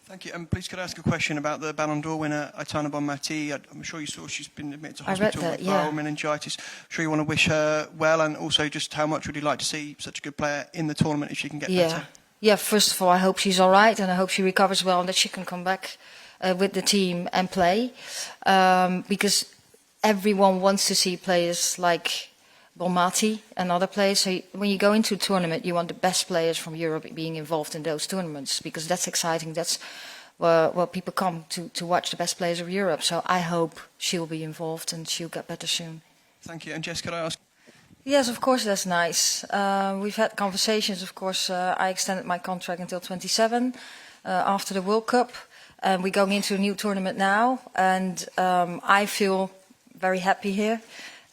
Thank you. Please could I ask a question about the Ballon d'Or winner, Aitana Bonmati? I'm sure you saw she's been admitted to hospital with viral meningitis. I'm sure you want to wish her well, and also just how much would you like to see such a good player in the tournament if she can get better? Yeah, first of all, I hope she's all right, and I hope she recovers well and that she can come back with the team and play. Because everyone wants to see players like Bonmati and other players. So when you go into a tournament, you want the best players from Europe being involved in those tournaments, because that's exciting. That's where people come to watch the best players of Europe. So I hope she'll be involved and she'll get better soon. Thank you. And Jess, could I ask? Yes, of course, that's nice. We've had conversations. Of course, I extended my contract until 27 after the World Cup. And we're going into a new tournament now. And I feel very happy here.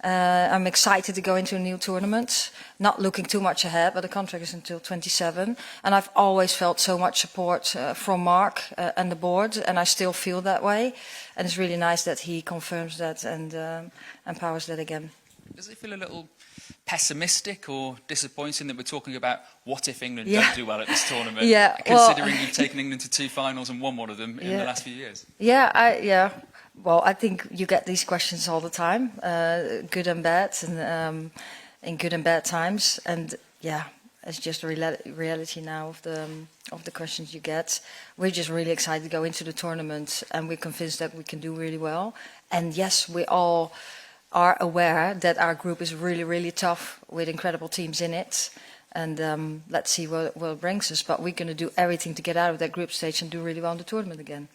I'm excited to go into a new tournament, not looking too much ahead, but the contract is until 27. And I've always felt so much support from Mark and the board, and I still feel that way. And it's really nice that he confirms that and empowers that again. Does it feel a little pessimistic or disappointing that we're talking about what if England don't do well at this tournament, considering you've taken England to 2 finals and won one of them in the last few years? Well, I think you get these questions all the time, good and bad, and in good and bad times. And it's just a reality now of the questions you get. We're just really excited to go into the tournament, and we're convinced that we can do really well. And yes, we all are aware that our group is really, really tough with incredible teams in it. And let's see what it brings us. But we're going to do everything to get out of that group stage and do really well in the tournament again.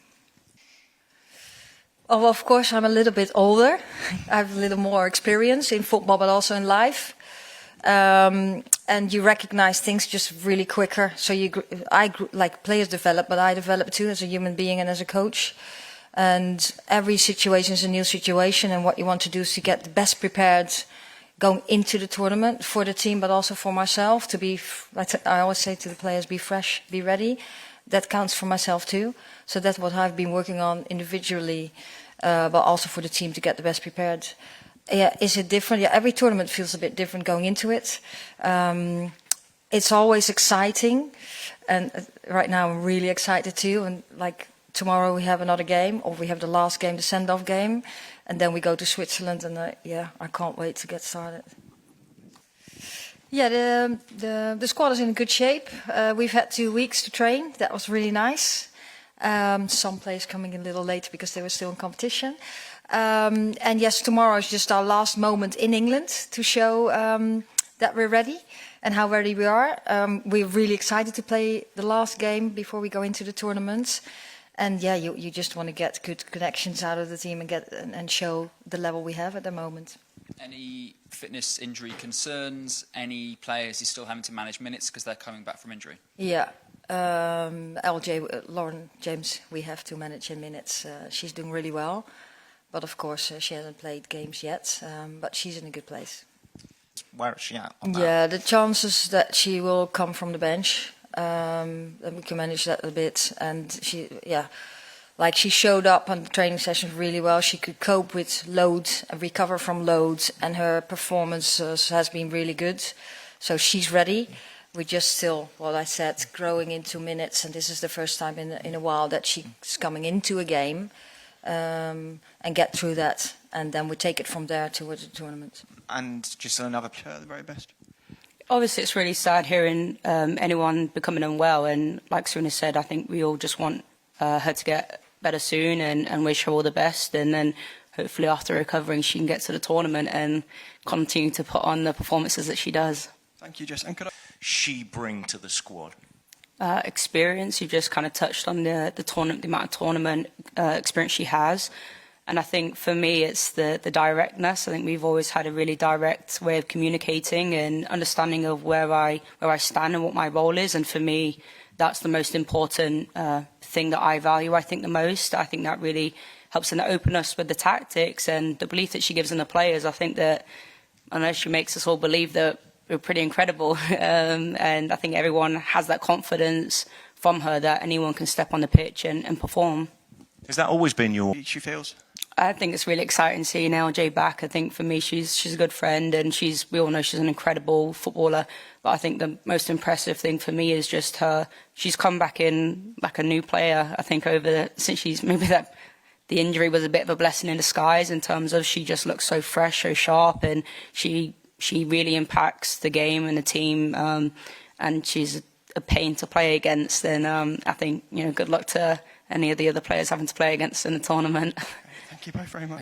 Oh, well, of course, I'm a little bit older. I have a little more experience in football, but also in life. And you recognize things just really quicker. So like players develop, but I develop too as a human being and as a coach. And every situation is a new situation, and what you want to do is to get the best prepared going into the tournament for the team, but also for myself. To be, I always say to the players, be fresh, be ready. That counts for myself too. So that's what I've been working on individually, but also for the team to get the best prepared. Yeah, is it different? Yeah, every tournament feels a bit different going into it. It's always exciting, and right now I'm really excited too. And like tomorrow we have another game, or we have the last game, the send-off game, and then we go to Switzerland. And I can't wait to get started. Yeah, the squad is in good shape. We've had 2 weeks to train. That was really nice. Some players coming in a little later because they were still in competition. And yes, tomorrow is just our last moment in England to show that we're ready and how ready we are. We're really excited to play the last game before we go into the tournament. And yeah, you just want to get good connections out of the team and show the level we have at the moment. Any fitness injury concerns? Any players who still having to manage minutes because they're coming back from injury? Yeah, Lauren James, we have to manage in minutes. She's doing really well, but of course she hasn't played games yet. But she's in a good place. Where is she at on that? Yeah, the chances that she will come from the bench, and we can manage that a bit. And she showed up on the training sessions really well. She could cope with loads and recover from loads, and her performance has been really good. So she's ready. We're just still, what I said, growing into minutes, and this is the first time in a while that she's coming into a game and get through that, and then we take it from there towards the tournament. And just another The very best. Obviously, it's really sad hearing anyone becoming unwell, and like Sarina said, I think we all just want her to get better soon and wish her all the best, and then hopefully after recovering she can get to the tournament and continue to put on the performances that she does. Thank you, Jess. And could she bring to the squad? Experience. You just kind of touched on the tournament, the amount of tournament experience she has. And I think for me it's the directness. I think we've always had a really direct way of communicating and understanding of where I stand and what my role is. And for me, that's the most important thing that I value, I think, the most. I think that really helps in the openness with the tactics and the belief that she gives in the players. I think that, unless she makes us all believe that we're pretty incredible, and I think everyone has that confidence from her that anyone can step on the pitch and perform. Has that always been your... she feels? I think it's really exciting seeing LJ back. I think for me, she's a good friend, and we all know she's an incredible footballer. But I think the most impressive thing for me is just her. She's come back in like a new player. I think since the injury was a bit of a blessing in disguise in terms of she just looks so fresh, so sharp, and she really impacts the game and the team. And she's a pain to play against. And I think good luck to any of the other players having to play against in the tournament. Thank you both very much.